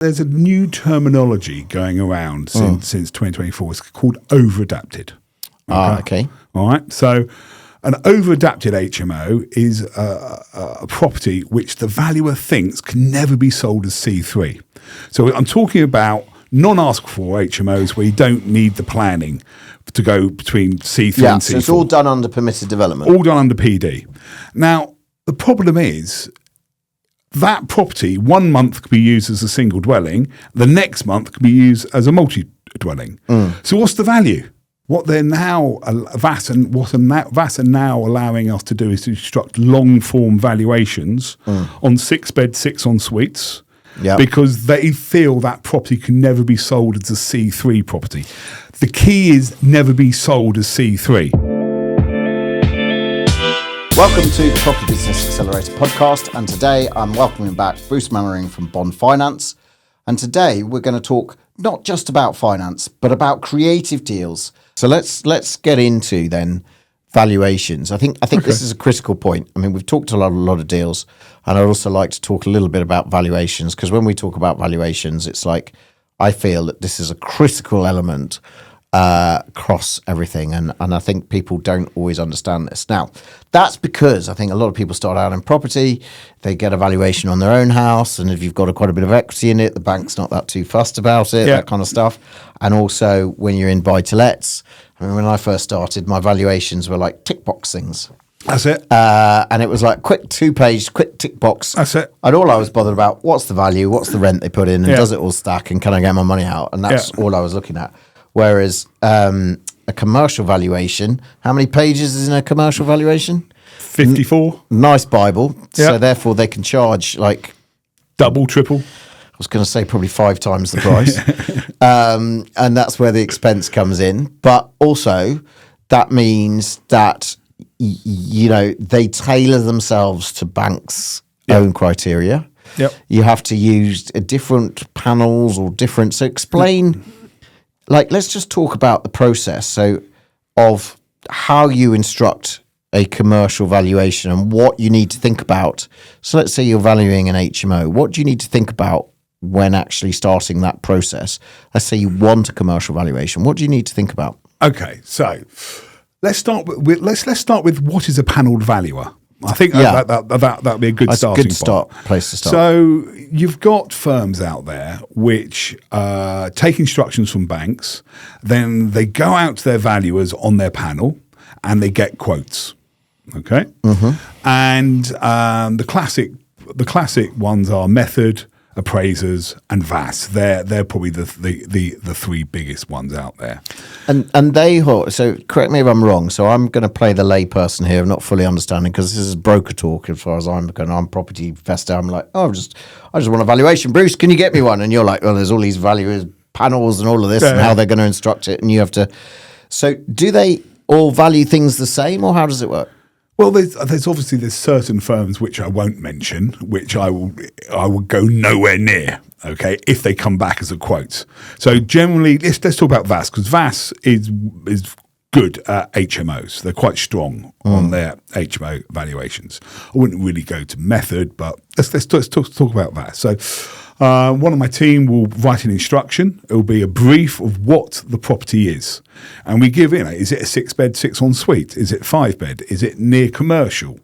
There's a new terminology going around since 2024. It's called over-adapted. Okay. All right. So an over-adapted HMO is a property which the valuer thinks can never be sold as C3. So I'm talking about non-ask for HMOs where you don't need the planning to go between C3 and C4. So it's all done under permitted development. All done under PD. Now, the problem is that property 1 month could be used as a single dwelling, the next month could be used as a multi-dwelling. So what's the value? What they're now, VAS are now allowing us to do is to construct long-form valuations on 6-bed, 6-en-suites, because they feel that property can never be sold as a C3 property. The key is never be sold as C3. Welcome to the Property Business Accelerator podcast, and today I'm welcoming back Bruce Mannering from Bond Finance. And today we're going to talk not just about finance, but about creative deals. So let's get into then valuations. I think this is a critical point. I mean, we've talked a lot of deals, and I'd also like to talk a little bit about valuations, because when we talk about valuations, it's like I feel that this is a critical element across everything, and I think people don't always understand this. Now, that's because I think a lot of people start out in property, they get a valuation on their own house, and if you've got quite a bit of equity in it, the bank's not that too fussed about it, that kind of stuff. And also when you're in buy-to-lets, I mean, when I first started, my valuations were like tick box things. That's it. And it was like quick 2-page, quick tick box. That's it. And all I was bothered about, what's the value, what's the rent they put in, and does it all stack, and can I get my money out? And that's all I was looking at. Whereas a commercial valuation, how many pages is in a commercial valuation? 54. Nice Bible. So therefore they can charge like... double, triple. I was going to say probably 5 times the price. And that's where the expense comes in. But also that means that, they tailor themselves to banks' own criteria. Yep. You have to use different panels or different... So explain... Like, let's just talk about the process of how you instruct a commercial valuation and what you need to think about. So let's say you're valuing an HMO. What do you need to think about when actually starting that process? Let's say you want a commercial valuation. What do you need to think about? Okay, so let's start with what is a panelled valuer. I think that'd be a good starting point. Place to start. So you've got firms out there which take instructions from banks, then they go out to their valuers on their panel and they get quotes. Okay, and the classic ones are Method, Appraisers, and VAS. They're probably the 3 biggest ones out there. And they, so correct me if I'm wrong, so I'm going to play the lay person here, not fully understanding, because this is broker talk as far as I'm concerned. I'm property investor. I'm like, I just want a valuation. Bruce, can you get me one? And you're like, well, there's all these valuers panels and all of this and how they're going to instruct it, and you have to. So do they all value things the same, or how does it work? Well, there's certain firms which I won't mention, which I will go nowhere near. Okay, if they come back as a quote. So generally, let's talk about VAS, because VAS is good at HMOs. They're quite strong on their HMO valuations. I wouldn't really go to Method, but let's talk about VAS. So one of my team will write an instruction. It will be a brief of what the property is. And we give is it a 6-bed, 6-en-suite? Is it 5-bed? Is it near commercial?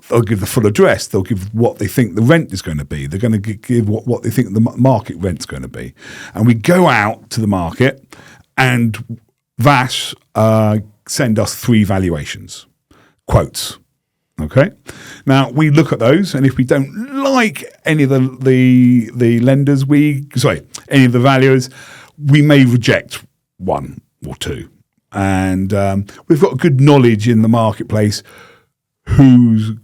They'll give the full address. They'll give what they think the rent is going to be. They're going to give what they think the market rent's going to be. And we go out to the market, and VAS send us 3 valuations, quotes. Okay. Now we look at those, and if we don't like any of the lenders, any of the valuers, we may reject 1 or 2. And we've got good knowledge in the marketplace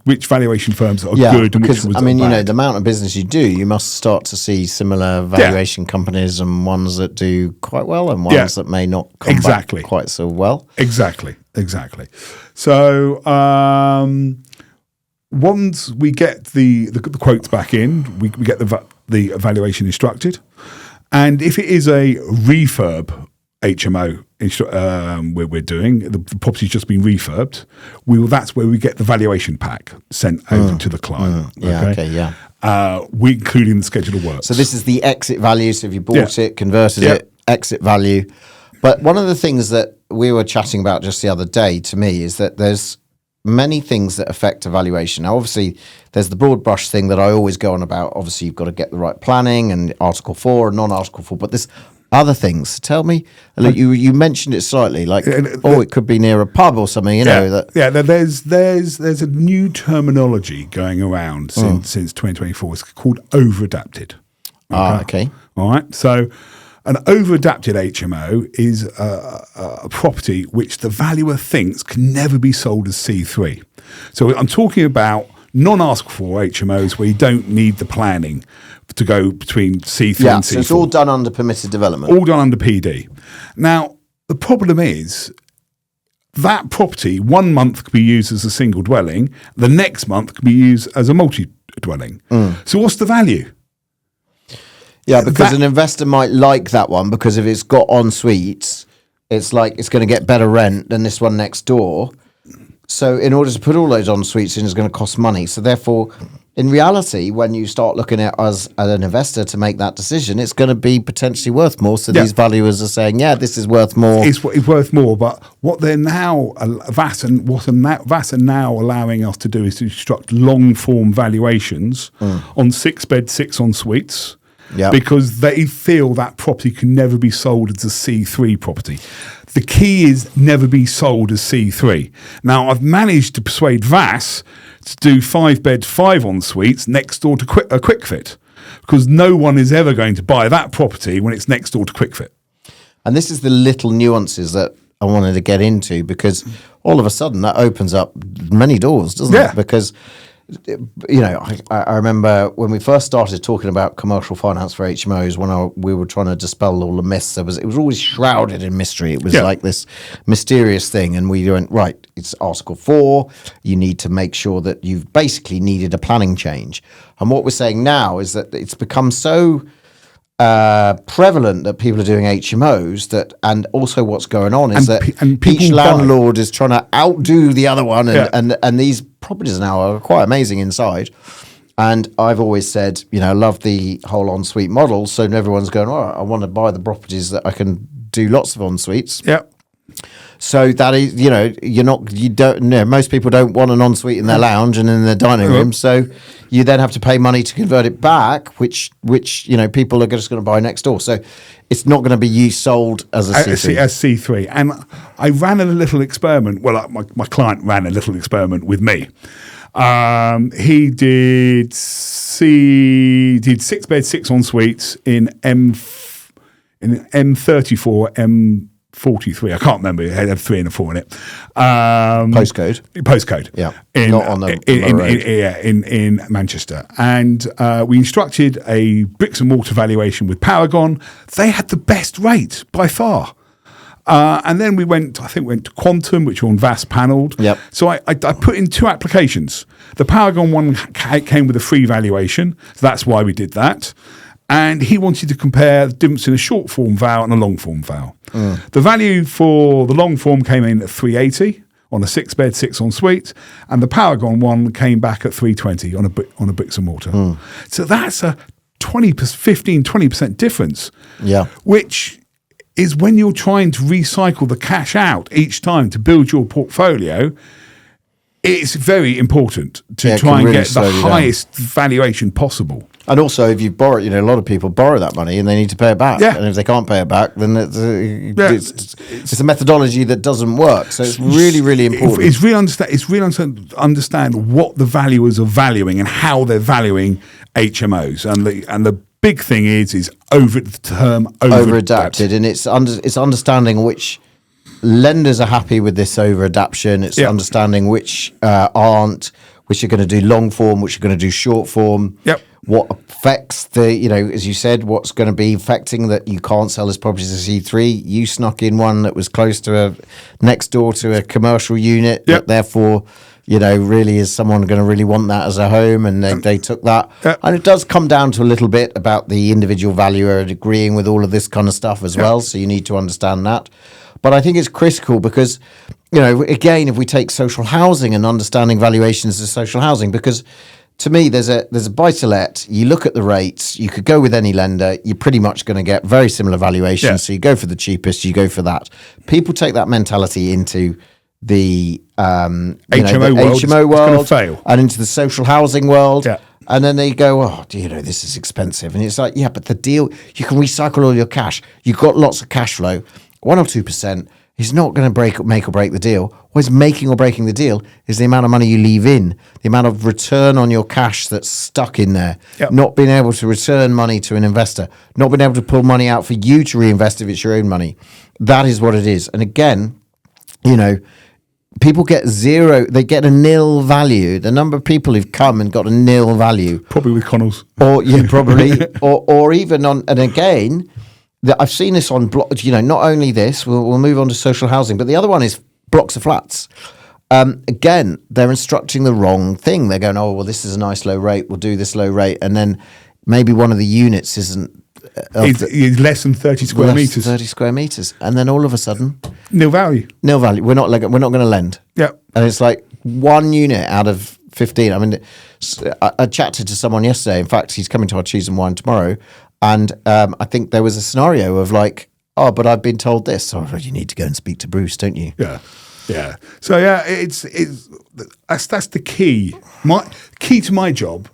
which valuation firms are good and which ones are bad. The amount of business you do, you must start to see similar valuation companies, and ones that do quite well and ones that may not come back quite so well. Exactly. So once we get the quotes back in, we get the evaluation instructed, and if it is a refurb HMO we're doing. The property's just been refurbed. That's where we get the valuation pack sent over to the client. We including the schedule of works. So this is the exit value. So if you bought it, converted it, exit value. But one of the things that we were chatting about just the other day to me is that there's many things that affect a valuation. Now, obviously, there's the broad brush thing that I always go on about. Obviously, you've got to get the right planning and Article 4 and non-Article 4. But there's other things. Tell me, you mentioned it slightly, like, it could be near a pub or something, there's a new terminology going around since 2024. It's called over-adapted. Okay. All right. So an over-adapted HMO is a property which the valuer thinks can never be sold as C3. So I'm talking about non-Article 4 HMOs where you don't need the planning to go between C3 and C4. So it's all done under permitted development. All done under PD. Now, the problem is that property 1 month could be used as a single dwelling, the next month could be used as a multi-dwelling. So what's the value? Yeah, because an investor might like that one because if it's got en suites, it's like it's going to get better rent than this one next door. So in order to put all those en suites in, it's going to cost money. So therefore, in reality, when you start looking at us as an investor to make that decision, it's going to be potentially worth more. So these valuers are saying, this is worth more. It's worth more. But what they're now, VAS are now allowing us to do is to construct long form valuations on 6-bed, 6 en suites. Yeah. Because they feel that property can never be sold as a C3 property. The key is never be sold as C3. Now, I've managed to persuade VAS to do 5-bed, 5 en suites next door to a Quick Fit, because no one is ever going to buy that property when it's next door to Quick Fit. And this is the little nuances that I wanted to get into, because all of a sudden that opens up many doors, doesn't it? Because I remember when we first started talking about commercial finance for HMOs, when we were trying to dispel all the myths, it was always shrouded in mystery. It was like this mysterious thing, and we went, right, it's Article 4, you need to make sure that you've basically needed a planning change. And what we're saying now is that it's become so prevalent that people are doing HMOs and also what's going on is that each landlord is trying to outdo the other one, and these properties now are quite amazing inside. And I've always said, I love the whole ensuite model, so everyone's going, I want to buy the properties that I can do lots of ensuites. So that is, most people don't want an ensuite in their lounge and in their dining room. So you then have to pay money to convert it back, which people are just going to buy next door. So it's not going to be sold as a C3. As C3. And I ran a little experiment. Well, my client ran a little experiment with me. He did 6-bed, 6 en suites in M34, M43. I can't remember. It had a 3 and a 4 in it. Postcode. Yeah. Not on the in Manchester. And we instructed a bricks and mortar valuation with Paragon. They had the best rate by far. And then we went to Quantum, which were on VAS panelled. Yep. So I put in 2 applications. The Paragon one came with a free valuation. So that's why we did that. And he wanted to compare the difference in a short form val and a long form val. The value for the long form came in at 380 on a 6-bed, 6 en suite, and the Paragon one came back at 320 on a bricks and mortar. So that's a 15-20% difference. Yeah. Which is when you're trying to recycle the cash out each time to build your portfolio, it's very important to try and really get the highest valuation possible. And also, if you borrow, a lot of people borrow that money and they need to pay it back. Yeah. And if they can't pay it back, then it's a methodology that doesn't work. So it's really, really important. It's really understand what the valuers are valuing and how they're valuing HMOs. And the big thing is over-adapted. And it's understanding which lenders are happy with this over-adaption. It's understanding which aren't, which are going to do long form, which are going to do short form. Yep. What affects as you said, what's going to be affecting that you can't sell this property as a C3. You snuck in one that was close to next door to a commercial unit. Yep. Therefore, Really, is someone going to really want that as a home? And they took that. And it does come down to a little bit about the individual valuer agreeing with all of this kind of stuff as well. So you need to understand that. But I think it's critical because, again, if we take social housing and understanding valuations as social housing, because to me, there's a buy-to-let. You look at the rates. You could go with any lender. You're pretty much going to get very similar valuations. Yeah. So you go for the cheapest. You go for that. People take that mentality into the HMO world, fail. and into the social housing world. Yeah. And then they go, oh, this is expensive. And it's like, yeah, but the deal, you can recycle all your cash. You've got lots of cash flow. 1 or 2% is not going to make or break the deal. What's making or breaking the deal is the amount of money you leave in, the amount of return on your cash that's stuck in there, not being able to return money to an investor, not being able to pull money out for you to reinvest if it's your own money. That is what it is. And again, people get zero, they get a nil value. The number of people who've come and got a nil value. Probably with Connells. Or probably, or even on, and again, I've seen this on blocks, not only this, we'll move on to social housing, but the other one is blocks of flats. Again, they're instructing the wrong thing. They're going, oh, well, this is a nice low rate. We'll do this low rate. And then maybe one of the units isn't. It's less than 30 square meters. 30 square meters. And then all of a sudden. Nil value. Nil value. We're not going to lend. Yeah. And it's like one unit out of 15. I mean, I chatted to someone yesterday. In fact, he's coming to our Cheese and Wine tomorrow. And I think there was a scenario of like, oh, but I've been told this. Oh, you need to go and speak to Bruce, don't you? Yeah, yeah. So yeah, that's the key. My key to my job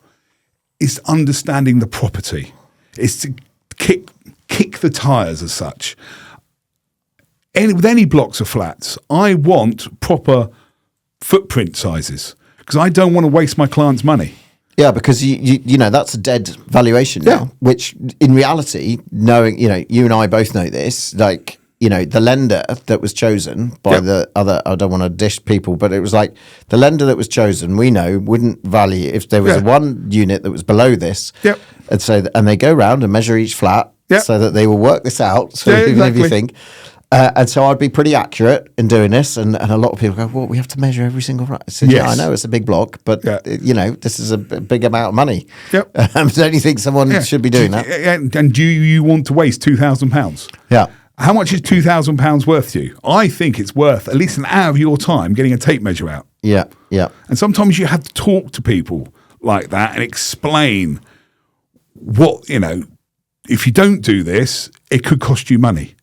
is understanding the property. It's to kick the tires as such. With any blocks of flats, I want proper footprint sizes because I don't want to waste my client's money. Yeah, because you know that's a dead valuation now. Which in reality, knowing you and I both know this, like the lender that was chosen by the other. I don't want to dish people, but it was like the lender that was chosen. We know wouldn't value if there was a one unit that was below this. Yep. And they go round and measure each flat so that they will work this out. So even exactly. if you think. And so I'd be pretty accurate in doing this, and a lot of people go, "Well, we have to measure every single flat." I said, "Yeah, I know it's a big block, but this is a big amount of money." Yep. Don't you think someone should be doing that? And do you want to waste £2,000? Yeah. How much is £2,000 worth to you? I think it's worth at least an hour of your time getting a tape measure out. Yeah, yeah. And sometimes you have to talk to people like that and explain what if you don't do this, it could cost you money.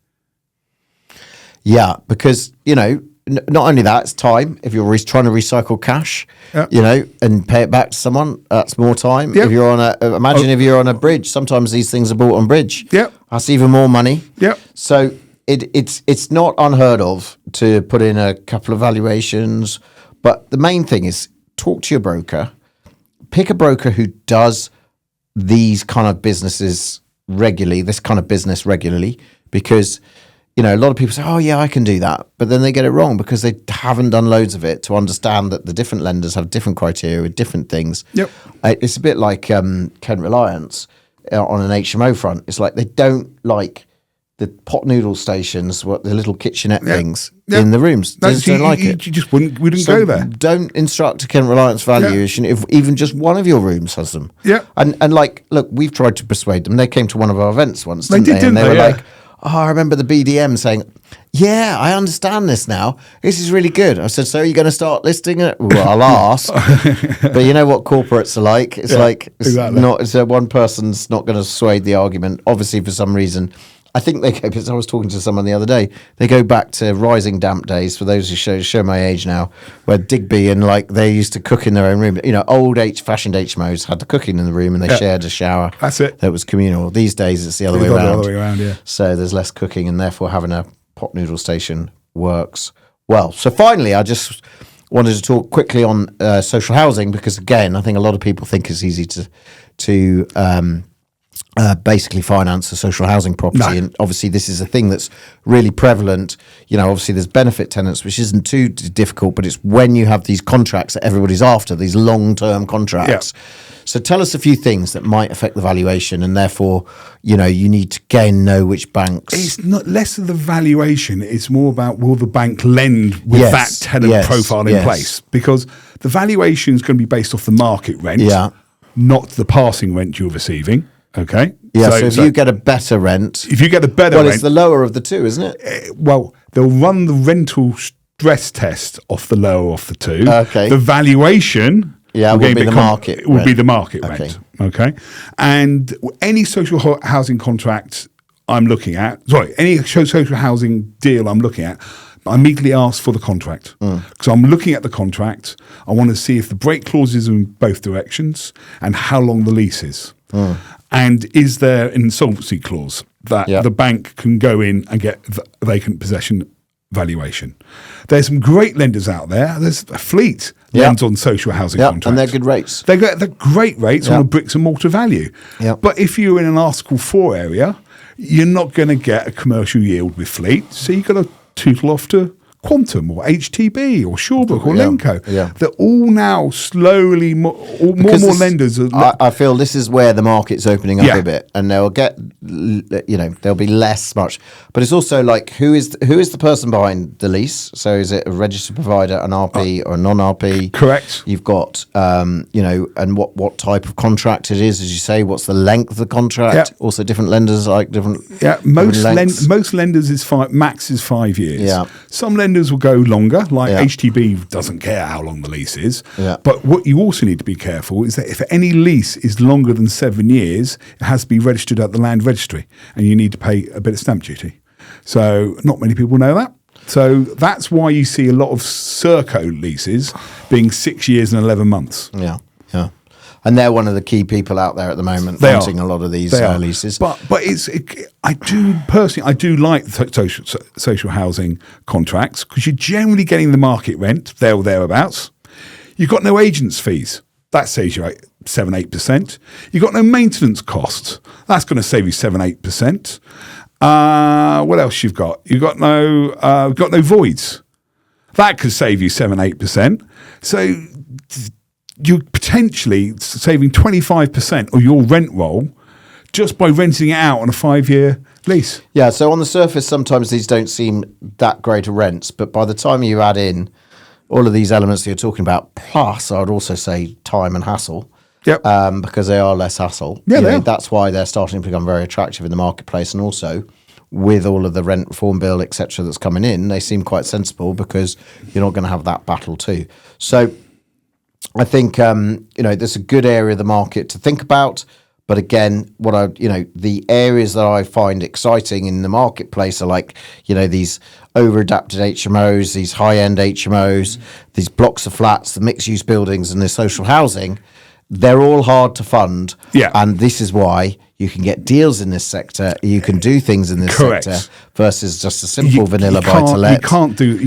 Yeah, because, not only that, it's time. If you're trying to recycle cash, and pay it back to someone, that's more time. Yep. If you're if you're on a bridge, sometimes these things are bought on bridge. Yep. That's even more money. Yep. So it's not unheard of to put in a couple of valuations. But the main thing is talk to your broker. Pick a broker who does these kind of businesses regularly, because a lot of people say, oh, yeah, I can do that. But then they get it wrong because they haven't done loads of it to understand that the different lenders have different criteria with different things. Yep. It's a bit like Kent Reliance on an HMO front. It's like they don't like the pot noodle stations, the little kitchenette things in the rooms. They just don't like it. You just wouldn't go there. Don't instruct a Kent Reliance valuation if even just one of your rooms has them. Yeah. And like, look, we've tried to persuade them. They came to one of our events once, They did, And they were yeah. like, oh, I remember the BDM saying, yeah, I understand this now. This is really good. I said, so are you going to start listing it? Well, I'll ask. But you know what corporates are like? It's exactly. One person's not going to sway the argument. Obviously, for some reason, I think they go, because I was talking to someone the other day, they go back to rising damp days, for those who show my age now, where Digby and they used to cook in their own room. Old fashioned HMOs had the cooking in the room and they shared a shower. That's it. That was communal. These days it's the other way around. The other way around, yeah. So there's less cooking and therefore having a pot noodle station works well. So finally, I just wanted to talk quickly on social housing because, again, I think a lot of people think it's easy to basically finance a social housing property. And obviously this is a thing that's really prevalent. Obviously there's benefit tenants, which isn't too difficult, but it's when you have these contracts that everybody's after, these long-term contracts. So tell us a few things that might affect the valuation, and therefore, you need to again know which banks. It's not less of the valuation. It's more about, will the bank lend with that tenant profile in place? Because the valuation is going to be based off the market rent, not the passing rent you're receiving. Okay. Yeah. So if you get a better rent, it's the lower of the two, isn't it? Well, they'll run the rental stress test off the lower of the two. Okay. The valuation, would be the market. Would be the market rent. Okay. And any social housing contract I'm looking at, any social housing deal I'm looking at, I immediately ask for the contract. Because I'm looking at the contract, I want to see if the break clause is in both directions and how long the lease is. And is there an insolvency clause that the bank can go in and get vacant possession valuation? There's some great lenders out there. There's a fleet lends on social housing contracts. And they're good rates. They're great rates on a bricks and mortar value. But if you're in an Article 4 area, you're not going to get a commercial yield with fleet. So you've got to tootle off to Quantum or HTB or Shawbrook or Lenco. They're all now slowly, more lenders. I feel this is where the market's opening up a bit, and they'll get, there'll be less much. But it's also like, who is the person behind the lease? So is it a registered provider, an RP or a non-RP? Correct. You've got, and what type of contract it is, as you say. What's the length of the contract? Also, different lenders like different. Most lenders is max is 5 years. Some lenders will go longer, like HTB doesn't care how long the lease is. But what you also need to be careful is that if any lease is longer than 7 years, it has to be registered at the land registry, and you need to pay a bit of stamp duty. So not many people know that. So that's why you see a lot of Serco leases being 6 years and 11 months. And they're one of the key people out there at the moment, wanting a lot of these leases. But I do like social housing contracts, because you're generally getting the market rent there or thereabouts. You've got no agents fees. That saves you 7-8%. You've got no maintenance costs. That's going to save you 7-8%. What else you've got? You've got no voids. That could save you 7-8%. So you're potentially saving 25% of your rent roll just by renting it out on a 5-year lease. So on the surface, sometimes these don't seem that great a rents, but by the time you add in all of these elements that you're talking about, plus I would also say time and hassle, because they are less hassle. That's why they're starting to become very attractive in the marketplace, and also with all of the rent reform bill, etc., that's coming in, they seem quite sensible, because you're not going to have that battle too. So I think, there's a good area of the market to think about. But again, the areas that I find exciting in the marketplace are like, these over-adapted HMOs, these high-end HMOs, these blocks of flats, the mixed-use buildings, and the social housing. They're all hard to fund. And this is why you can get deals in this sector. You can do things in this sector versus just a simple vanilla buy-to-let. You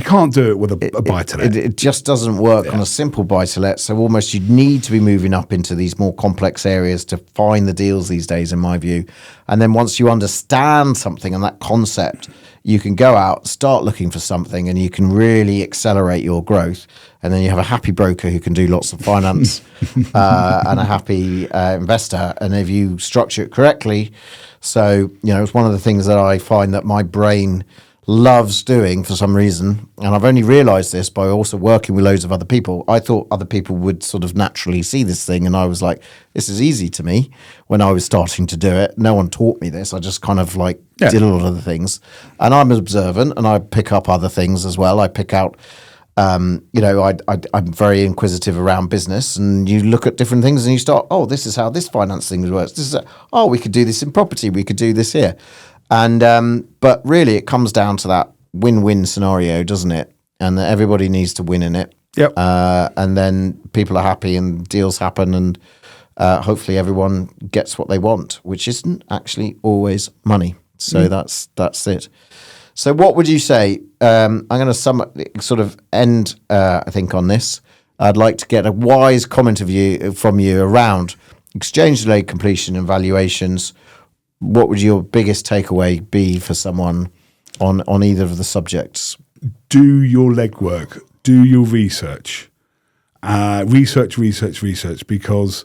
can't do it with a buy-to-let. It just doesn't work on a simple buy-to-let. So almost you need to be moving up into these more complex areas to find the deals these days, in my view. And then once you understand something and that concept, you can go out, start looking for something, and you can really accelerate your growth. And then you have a happy broker who can do lots of finance and a happy investor. And if you structure it correctly, so, it's one of the things that I find that my brain loves doing for some reason. And I've only realized this by also working with loads of other people. I thought other people would sort of naturally see this thing. And I was like, this is easy to me when I was starting to do it. No one taught me this. I just kind of did a lot of the things. And I'm observant, and I pick up other things as well. I pick out, I'm very inquisitive around business, and you look at different things and you start, this is how this finance thing works. We could do this in property. We could do this here. And but really, it comes down to that win-win scenario, doesn't it? And that everybody needs to win in it. And then people are happy, and deals happen, and hopefully everyone gets what they want, which isn't actually always money. So that's it. So what would you say? I'm going to end, I think, on this. I'd like to get a wise comment from you around exchange delayed completion and valuations. what would your biggest takeaway be for someone on either of the subjects? Do your legwork. Do your research. Research, because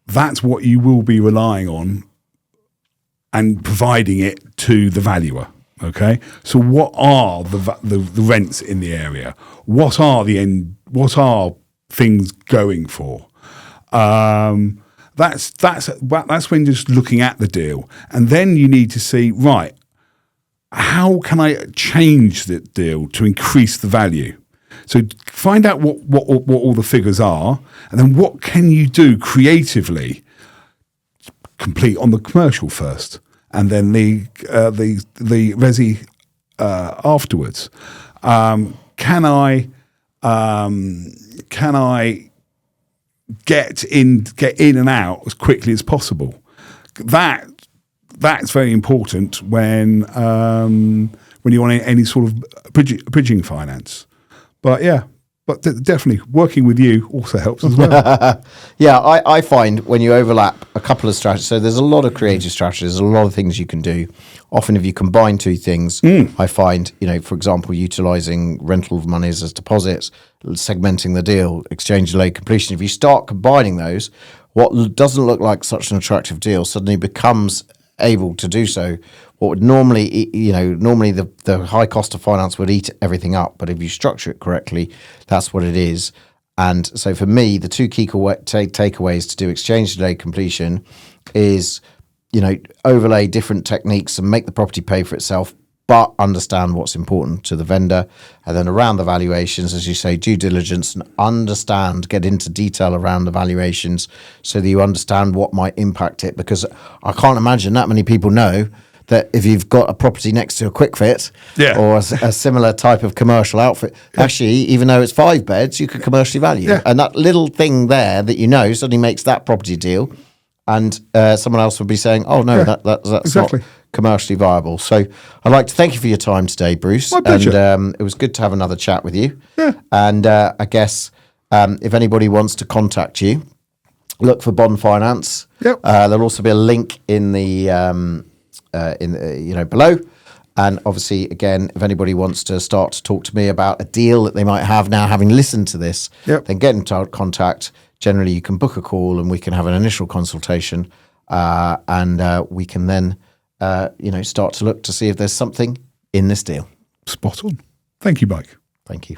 that's what you will be relying on and providing it to the valuer. Okay, so what are the rents in the area? What are things going for? That's when just looking at the deal, and then you need to see, right, how can I change the deal to increase the value? So find out what all the figures are, and then what can you do creatively? Complete on the commercial first, and then the resi afterwards. Can I get in and out as quickly as possible? That's very important when you want any sort of bridging finance. But definitely working with you also helps as well. Yeah, I find when you overlap a couple of strategies, so there's a lot of creative strategies, a lot of things you can do. Often if you combine two things, I find, for example, utilising rental monies as deposits, segmenting the deal, exchange delayed completion. If you start combining those, what doesn't look like such an attractive deal suddenly becomes able to do so. What would normally the high cost of finance would eat everything up, but if you structure it correctly, that's what it is. And so for me, the two key takeaways to do exchange delayed completion is, overlay different techniques and make the property pay for itself, but understand what's important to the vendor. And then around the valuations, as you say, due diligence and get into detail around the valuations so that you understand what might impact it. Because I can't imagine that many people know that if you've got a property next to a quick fit or a similar type of commercial outfit, actually, even though it's 5 beds, you could commercially value. Yeah. And that little thing there that suddenly makes that property deal. And someone else would be saying, oh, no, that's exactly. Not commercially viable. So I'd like to thank you for your time today, Bruce. My pleasure. And it was good to have another chat with you. Yeah. And I guess if anybody wants to contact you, look for Bond Finance. Yep. There'll also be a link in the below. And obviously, again, if anybody wants to start to talk to me about a deal that they might have now, having listened to this, then get in contact. Generally, you can book a call and we can have an initial consultation, and we can then, start to look to see if there's something in this deal. Spot on. Thank you, Mike. Thank you.